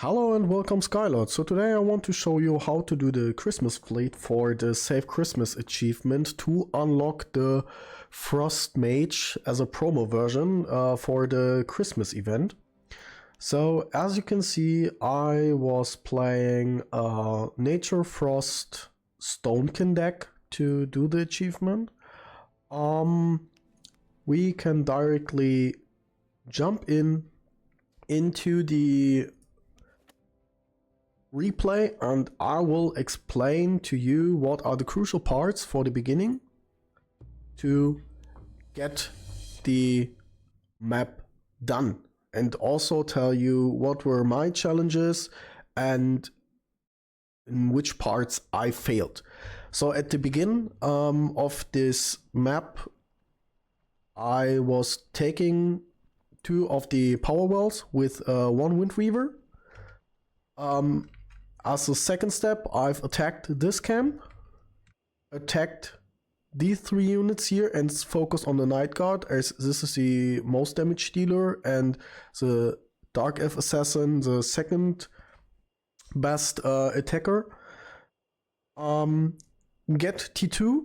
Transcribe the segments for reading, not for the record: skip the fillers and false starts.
Hello and welcome Skylord. So today I want to show you how to do the Christmas fleet for the Save Christmas achievement to unlock the Frost Mage as a promo version for the Christmas event. So as you can see, I was playing Nature Frost Stonekin deck to do the achievement. We can directly jump into the replay and I will explain to you what are the crucial parts for the beginning to get the map done, and also tell you what were my challenges and in which parts I failed. So at the beginning of this map, I was taking 2 of the power wells with 1 Wind Weaver. As a second step, I've attacked this camp, attacked these 3 units here, and focused on the Night Guard, as this is the most damage dealer, and the Dark Elf Assassin, the second best attacker. Get T2,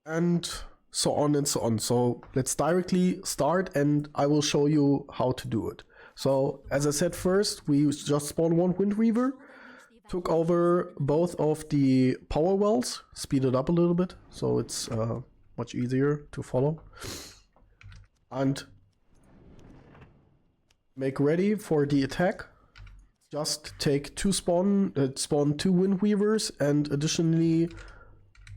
and so on and so on. So let's directly start, and I will show you how to do it. So as I said, first we just spawned 1 Wind Weaver. Took over both of the power wells, speed it up a little bit so it's much easier to follow, and make ready for the attack. Just take 2 spawn 2 Wind Weavers and additionally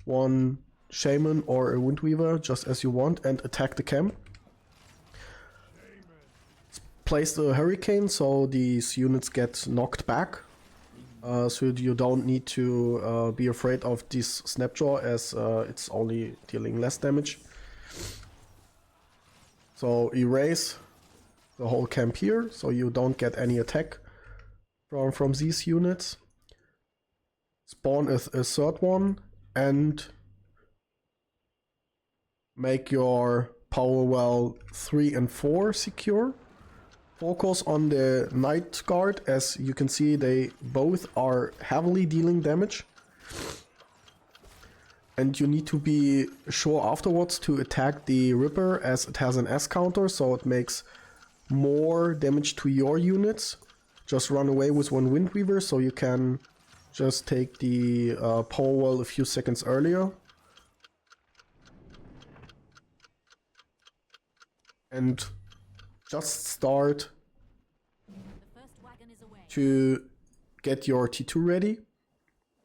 1 Shaman or a Wind Weaver, just as you want, and attack the camp. Place the Hurricane so these units get knocked back. So you don't need to be afraid of this Snapjaw, as it's only dealing less damage. So erase the whole camp here, so you don't get any attack from these units. Spawn a third one and make your power well 3 and 4 secure. Focus on the Night Guard, as you can see they both are heavily dealing damage. And you need to be sure afterwards to attack the Ripper, as it has an S counter, so it makes more damage to your units. Just run away with 1 Wind Weaver so you can just take the power well a few seconds earlier. And just start to get your T2 ready,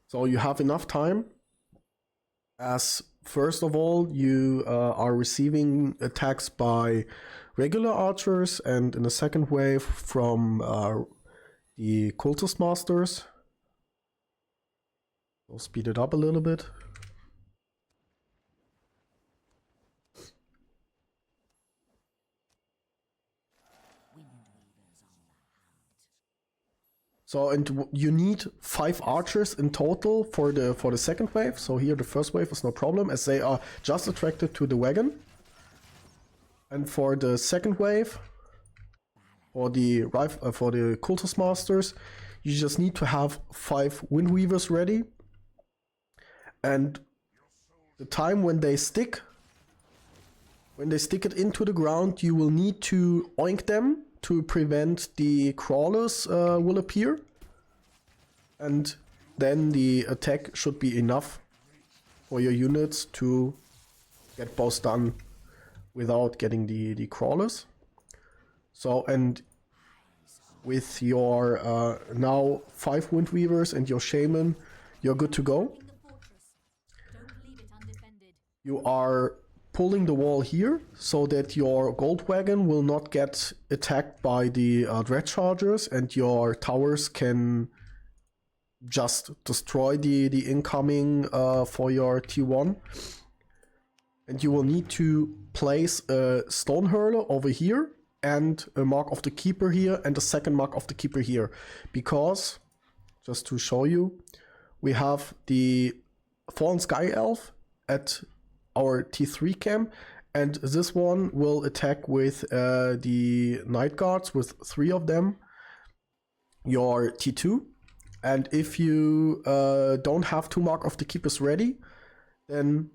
so you have enough time, as first of all you are receiving attacks by regular archers, and in the second wave from the Cultist Masters. We'll speed it up a little bit. So, and you need 5 archers in total for the second wave. So here the first wave is no problem, as they are just attracted to the wagon. And for the second wave, for the Cultist Masters, you just need to have 5 Wind Weavers ready. And the time when they stick it into the ground, you will need to oink them to prevent the crawlers will appear, and then the attack should be enough for your units to get both done without getting the crawlers. So, and with your now 5 Wind Weavers and your Shaman, you're good to go. You are pulling the wall here so that your gold wagon will not get attacked by the dread chargers, and your towers can just destroy the incoming for your T1. And you will need to place a stone hurler over here and a mark of the keeper here and a second mark of the keeper here, because just to show you, we have the Fallen Sky Elf at our T3 camp, and this one will attack with the Night Guards, with 3 of them. your T2. And if you don't have 2 Mark of the Keepers ready, then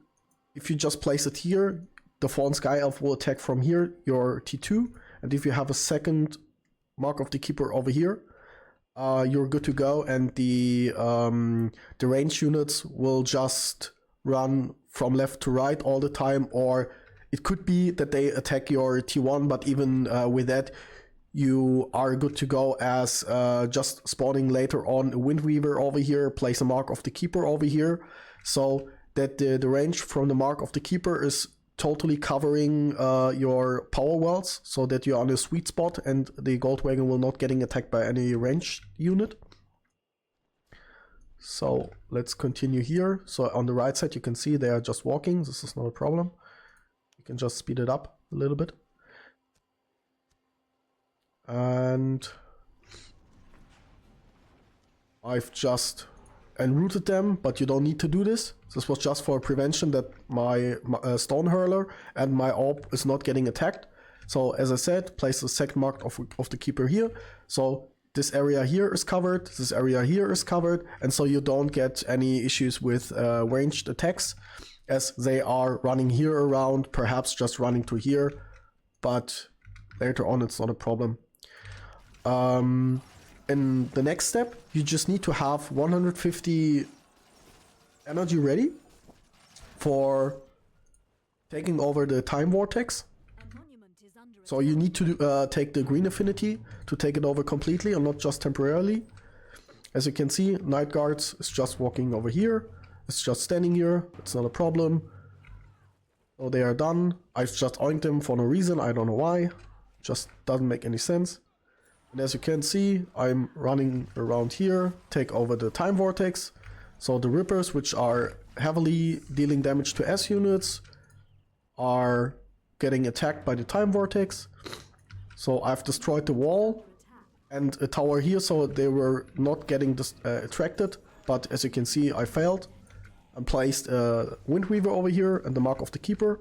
if you just place it here, the Fallen Sky Elf will attack from here, your T2. And if you have a second Mark of the Keeper over here, you're good to go. And the ranged units will just run from left to right all the time. Or it could be that they attack your T1, but even with that, you are good to go as just spawning later on a Windweaver over here, place a Mark of the Keeper over here, so that the range from the Mark of the Keeper is totally covering your power wells, so that you're on a sweet spot and the Gold Wagon will not getting attacked by any ranged unit. So let's continue here. So on the right side you can see they are just walking. This is not a problem. You can just speed it up a little bit. And I've just enrooted them, but you don't need to do this. This was just for prevention that my Stone Hurler and my Orb is not getting attacked. So as I said, place the second Mark of the Keeper here. So this area here is covered, this area here is covered, and so you don't get any issues with ranged attacks, as they are running here around, perhaps just running to here, but later on it's not a problem. In the next step, you just need to have 150 energy ready for taking over the Time Vortex. So you need to take the green affinity to take it over completely and not just temporarily. As you can see, Night Guards is just walking over here. It's just standing here. It's not a problem. So they are done. I've just oinked them for no reason. I don't know why. Just doesn't make any sense. And as you can see, I'm running around here, take over the Time Vortex. So the Rippers, which are heavily dealing damage to S units, are getting attacked by the Time Vortex. So I've destroyed the wall and a tower here, so they were not getting attracted. But as you can see, I failed. I placed a Windweaver over here and the Mark of the Keeper.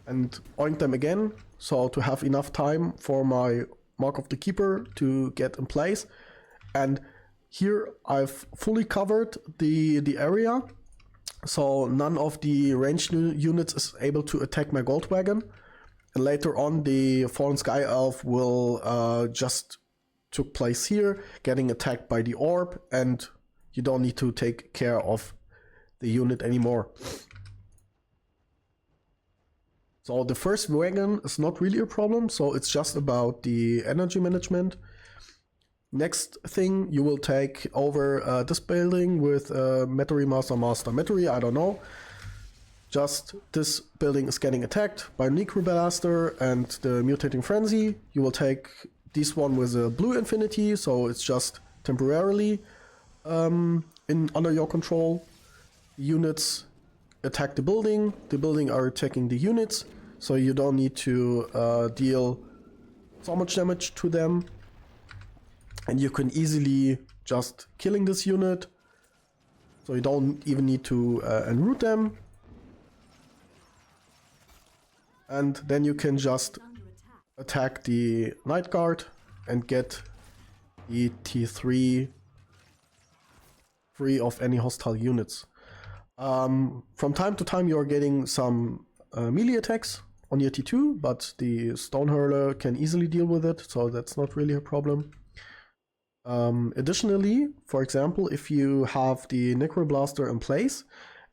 And oink them again, so to have enough time for my Mark of the Keeper to get in place. And here I've fully covered the area, so none of the ranged units is able to attack my Gold Wagon. And later on the Fallen Sky Elf will just took place here, getting attacked by the Orb, and you don't need to take care of the unit anymore. So the first wagon is not really a problem, so it's just about the energy management. Next thing, you will take over this building with Metairie Master Metairie, I don't know. Just this building is getting attacked by Necroblaster and the Mutating Frenzy. You will take this one with a blue infinity, so it's just temporarily under your control. Units attack the building are attacking the units, so you don't need to deal so much damage to them, and you can easily just killing this unit, so you don't even need to enroot them, and then you can just attack the Night Guard and get the T3 free of any hostile units. From time to time you're getting some melee attacks on your T2, but the Stone Hurler can easily deal with it, so that's not really a problem. Additionally, for example, if you have the Necroblaster in place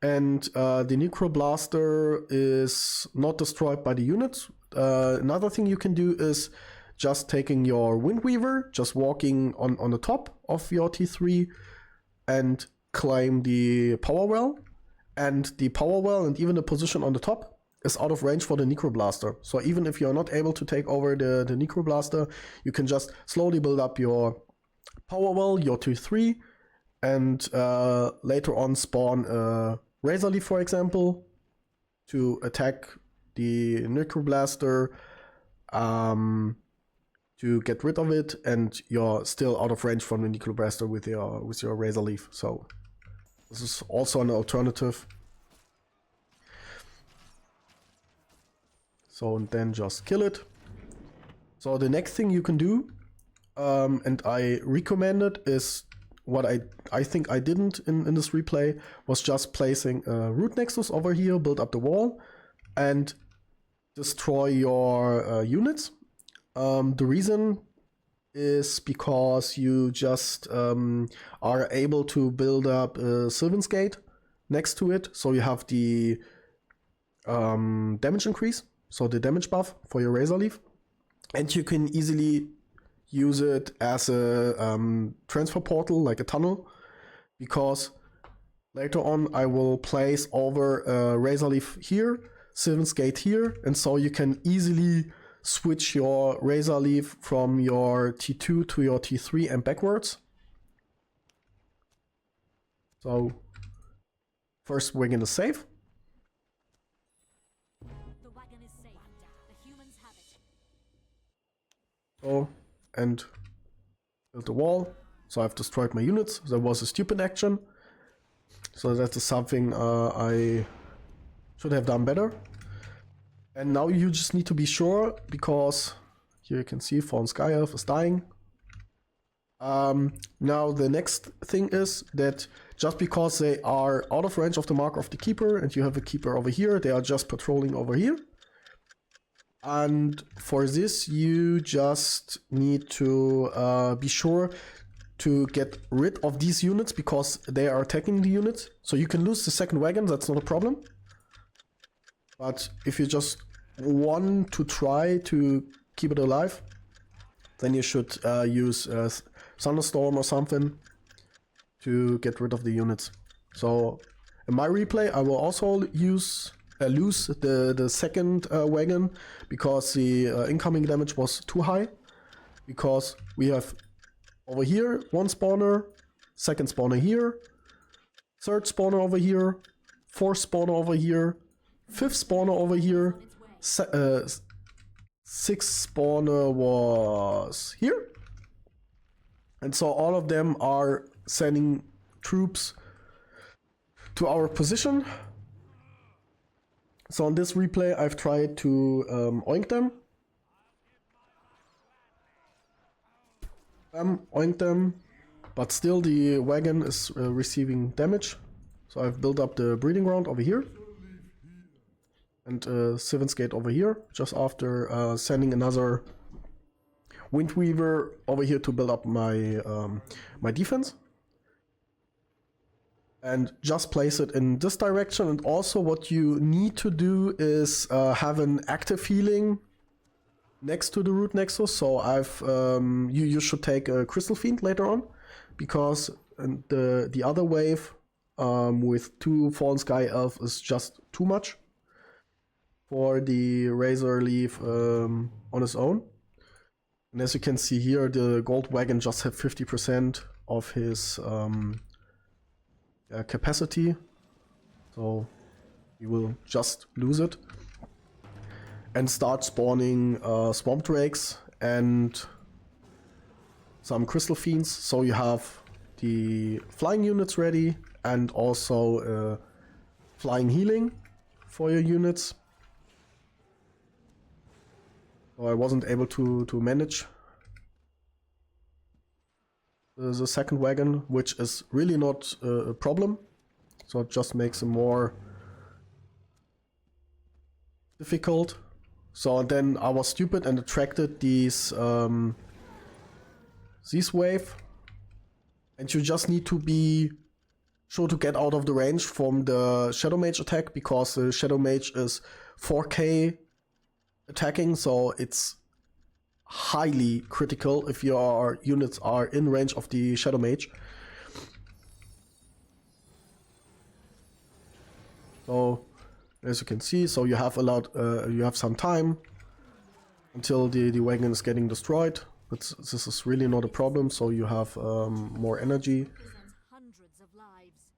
and the Necroblaster is not destroyed by the units, another thing you can do is just taking your Windweaver, just walking on the top of your T3 and claim the power well. And the power well and even the position on the top is out of range for the Necroblaster. So even if you're not able to take over the Necroblaster, you can just slowly build up your power well, your T3, and later on spawn a Razor Leaf, for example, to attack the Necroblaster, to get rid of it, and you're still out of range from the Necroblaster with your Razor Leaf. So this is also an alternative. So and then just kill it. So the next thing you can do and I recommended is what I think I didn't in this replay was just placing a root nexus over here, build up the wall, and destroy your units. The reason is because you just are able to build up a Sylvan's Gate next to it, so you have the damage increase, so the damage buff for your Razor Leaf, and you can easily use it as a transfer portal, like a tunnel, because later on I will place over a Razor Leaf here, Sylvan's Gate here, and so you can easily switch your Razor Leaf from your T2 to your T3 and backwards. So first wagon is safe. The wagon is safe. The humans have it. So, and build the wall. So I've destroyed my units. That was a stupid action. So that is something I should have done better. And now you just need to be sure, because here you can see Fallen Sky Elf is dying. Now the next thing is that just because they are out of range of the mark of the keeper and you have a keeper over here, they are just patrolling over here. And for this you just need to be sure to get rid of these units because they are attacking the units. So you can lose the second wagon, that's not a problem. But if you just want to try to keep it alive, then you should use Thunderstorm or something to get rid of the units. So in my replay I will also lose the second wagon because the incoming damage was too high. Because we have over here one spawner, second spawner here, third spawner over here, fourth spawner over here, fifth spawner over here, sixth spawner was here. And so all of them are sending troops to our position. So on this replay I've tried to oink them. Oink them, but still the wagon is receiving damage. So I've built up the breeding ground over here. And Sylvan's Gate over here, just after sending another Windweaver over here to build up my my defense. And just place it in this direction. And also what you need to do is have an active healing next to the root nexus. So I've you should take a Crystal Fiend later on, because the other wave with 2 Fallen Sky Elf is just too much for the Razor Leaf on its own. And as you can see here, the Gold Wagon just had 50% of his capacity, so we will just lose it and start spawning Swamp Drakes and some Crystal Fiends, so you have the flying units ready and also flying healing for your units. So I wasn't able to manage the second wagon, which is really not a problem. So it just makes it more difficult. So then I was stupid and attracted these wave. And you just need to be sure to get out of the range from the Shadow Mage attack, because the Shadow Mage is 4k attacking, so it's highly critical if your units are in range of the Shadow Mage. So as you can see, so you have you have some time until the wagon is getting destroyed, but this is really not a problem. So you have more energy.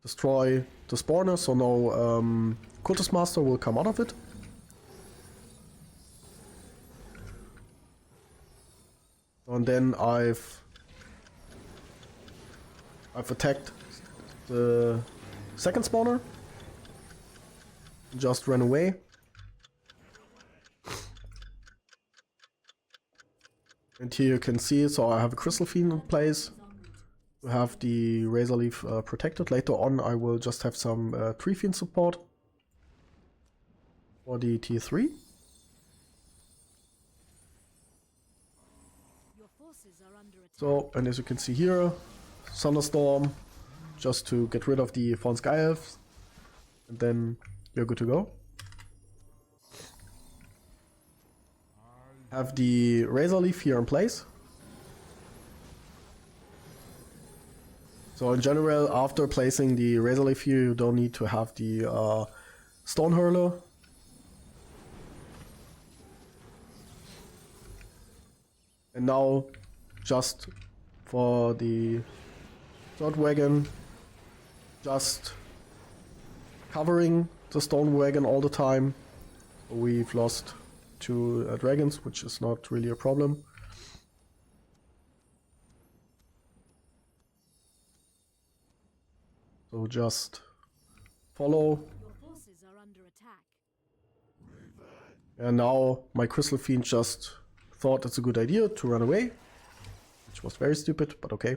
Destroy the spawner, so no Cultist Master will come out of it. And then I've attacked the second spawner. Just ran away. And here you can see, so I have a Crystal Fiend in place to have the Razor Leaf protected. Later on I will just have some Tree Fiend support for the tier 3. Your forces are under attack. So, and as you can see here, Thunderstorm, just to get rid of the Fallen Sky Elves, and then you're good to go. Have the Razor Leaf here in place. So in general, after placing the Razor Leaf here, you don't need to have the Stone Hurler. And now, just for the third wagon, just covering the stone wagon all the time. We've lost 2 dragons, which is not really a problem. So just follow. Your forces are under attack. And now my Crystal Fiend just thought it's a good idea to run away, which was very stupid, but okay.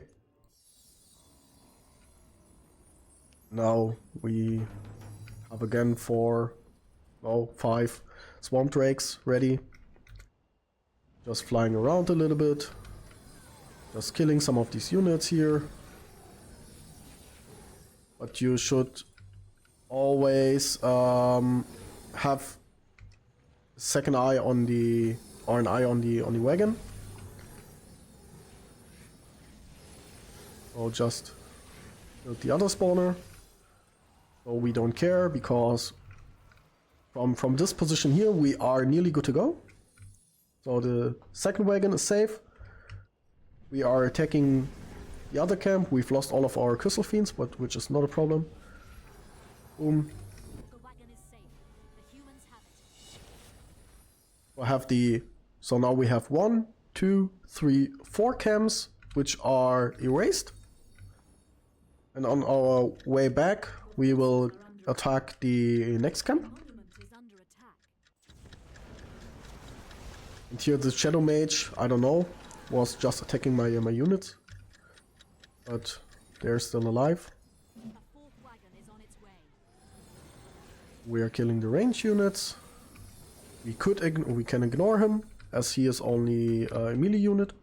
Now we have again 5 Swamp Drakes ready. Just flying around a little bit. Just killing some of these units here. But you should always have a second eye on the, or an eye on the wagon. Or just build the other spawner. So we don't care, because from this position here we are nearly good to go. So the second wagon is safe. We are attacking the other camp. We've lost all of our Crystal Fiends, but which is not a problem. Boom. The wagon is safe. The humans have it. We have the, so now we have 1, 2, 3, 4 camps which are erased. And on our way back we will attack the next camp. Monument is under attack. And here the Shadow Mage, I don't know, was just attacking my units. But they're still alive. A fourth wagon is on its way. We are killing the range units. We can ignore him, as he is only a melee unit.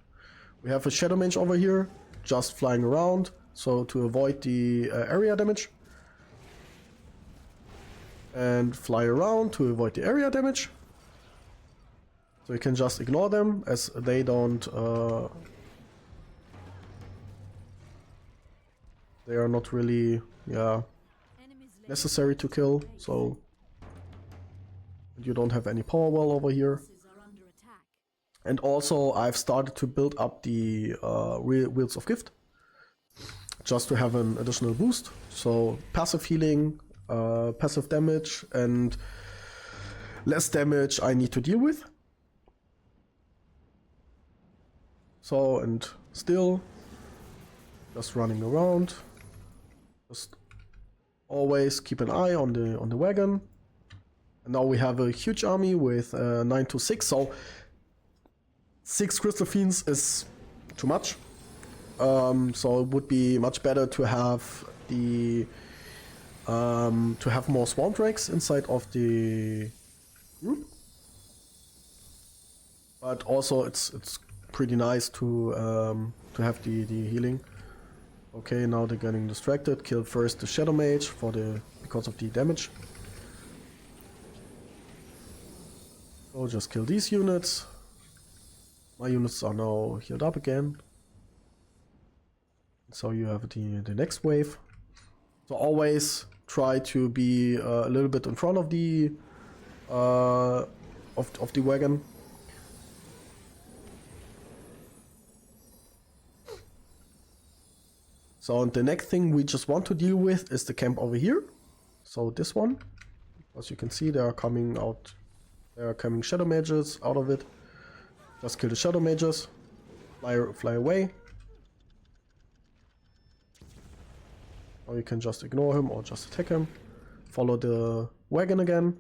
We have a Shadow Mage over here, just flying around, so to avoid the area damage. And fly around to avoid the area damage. So you can just ignore them, as they don't... they are not really, Enemies left. necessary to kill, so... You don't have any power wall over here. Forces are under attack. And also I've started to build up the Wheels of Gift, just to have an additional boost. So passive healing, passive damage, and less damage I need to deal with. So, and still just running around. Just always keep an eye on the wagon. And now we have a huge army with 9 to 6, so 6 Crystal Fiends is too much. So it would be much better to have the more Swamp Drakes inside of the group. But also it's pretty nice to have the healing. Okay, now they're getting distracted. Kill first the Shadow Mage because of the damage. So just kill these units. My units are now healed up again. So you have the next wave. So always try to be a little bit in front of the of the wagon. So the next thing we just want to deal with is the camp over here. So this one, as you can see, they are coming out. There are coming Shadow Mages out of it. Just kill the Shadow Mages. Fly away. Or you can just ignore him or just attack him. Follow the wagon again.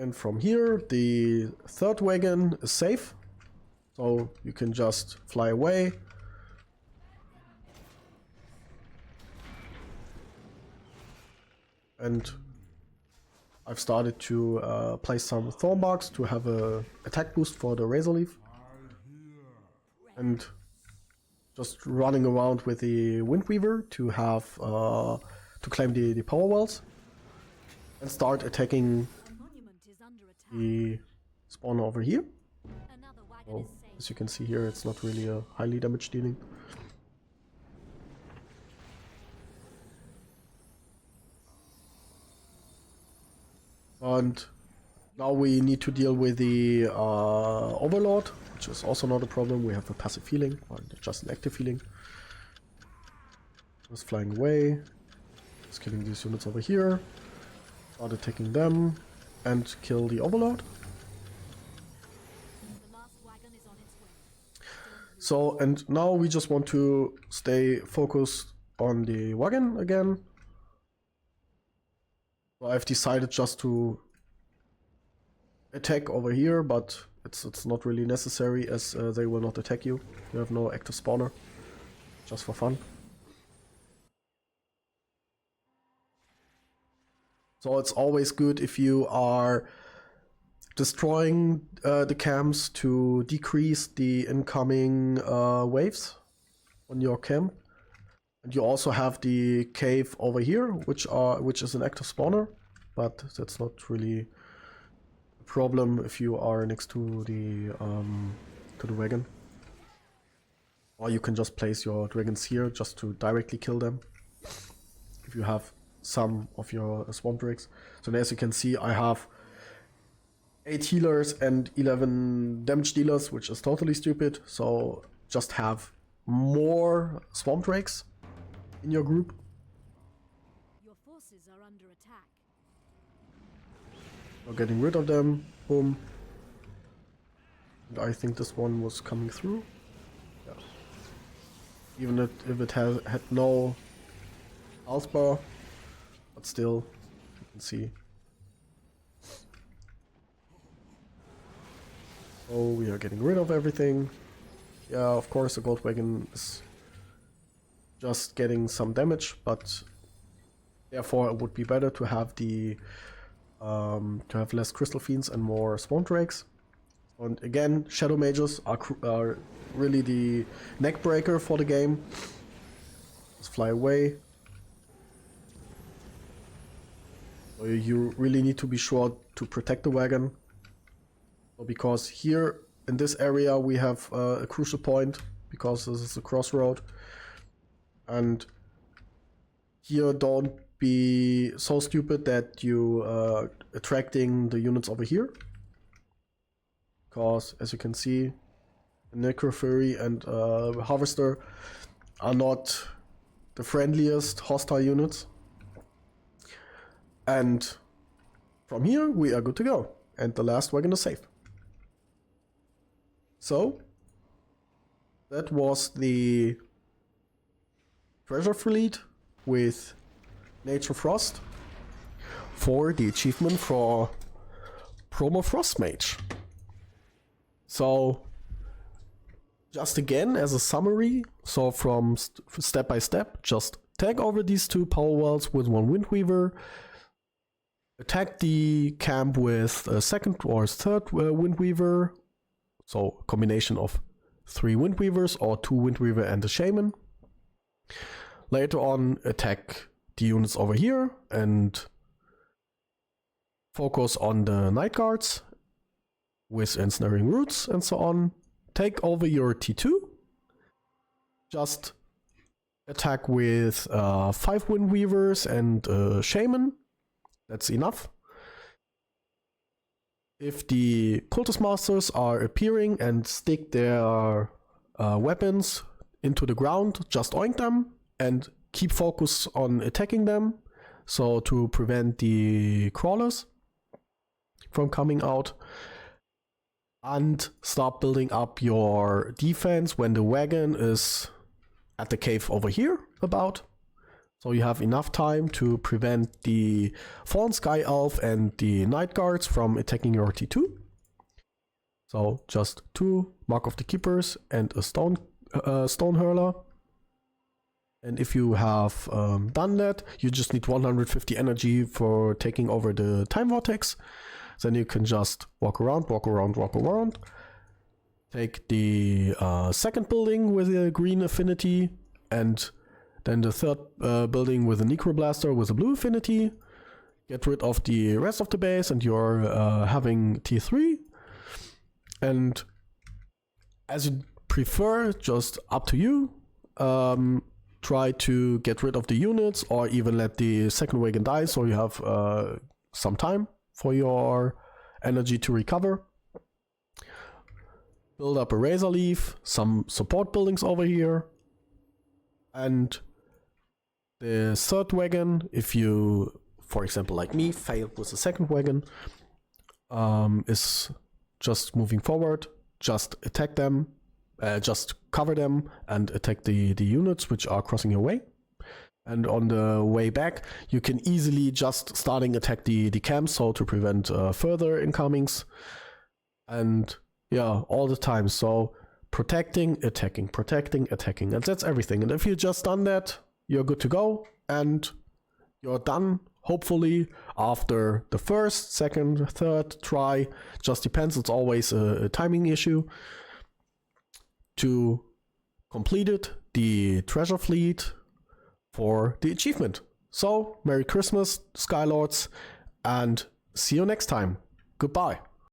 And from here, the third wagon is safe. So you can just fly away. And I've started to place some Thornbarks to have a attack boost for the Razor Leaf. And just running around with the Windweaver to have to claim the power wells. And start attacking the spawner over here. So, as you can see here, it's not really a highly damage dealing. And now we need to deal with the Overlord, which is also not a problem. We have a passive healing, or just an active healing. Just flying away. Just killing these units over here. Start attacking them and kill the Overlord. So, and now we just want to stay focused on the wagon again. So I've decided just to attack over here, but it's not really necessary as they will not attack you. You have no active spawner, just for fun. So it's always good if you are destroying the camps to decrease the incoming waves on your camp. And you also have the cave over here, which is an active spawner, but that's not really a problem if you are next to the wagon. Or you can just place your dragons here just to directly kill them if you have some of your swamp drakes. So as you can see, I have 8 healers and 11 damage dealers, which is totally stupid. So just have more swamp drakes in your group. Your forces are under attack. So getting rid of them. Boom. And I think this one was coming through. Yeah. Even if it had no health bar, but still, you can see. So we are getting rid of everything. Yeah, of course the gold wagon is just getting some damage, but therefore it would be better to have the to have less crystal fiends and more spawn drakes. And again, shadow mages are really the neck breaker for the game. Just fly away. So you really need to be sure to protect the wagon, because here in this area we have a crucial point, because this is a crossroad. And here, don't be so stupid that you attracting the units over here, because as you can see, Necrofury and Harvester are not the friendliest hostile units. And from here we are good to go, and the last wagon is safe. So that was the treasure fleet with Nature Frost for the achievement for Promo Frost Mage. So just again as a summary, so from step by step, just take over these 2 power wells with 1 Windweaver, attack the camp with a 2nd or 3rd Windweaver, so combination of 3 Windweavers or 2 Windweaver and a Shaman. Later on, attack the units over here and focus on the Night Guards with ensnaring roots and so on. Take over your T2. Just attack with 5 Windweavers and a Shaman. That's enough. If the Cultist Masters are appearing and stick their weapons into the ground, just oink them and keep focus on attacking them, so to prevent the crawlers from coming out. And start building up your defense when the wagon is at the cave over here about. So you have enough time to prevent the Fallen Sky Elf and the Night Guards from attacking your T2. So just 2 Mark of the Keepers and a Stone Hurler. And if you have done that, you just need 150 energy for taking over the Time Vortex. Then you can just walk around, take the second building with a green affinity, and then the third building with a Necroblaster with a blue affinity. Get rid of the rest of the base and you're having T3. And as you prefer, just up to you. Try to get rid of the units or even let the second wagon die so you have some time for your energy to recover. Build up a Razor Leaf, some support buildings over here. And the third wagon, if you, for example like me, failed with the second wagon, is just moving forward, just attack them. Just cover them and attack the units which are crossing your way. And on the way back, you can easily just starting attack the camps, so to prevent further incomings. And yeah, all the time. So protecting, attacking, and that's everything. And if you just done that, you're good to go and you're done. Hopefully after the first, second, third try, just depends. It's always a timing issue. To complete the treasure fleet for the achievement. So, Merry Christmas, Skylords, and see you next time. Goodbye.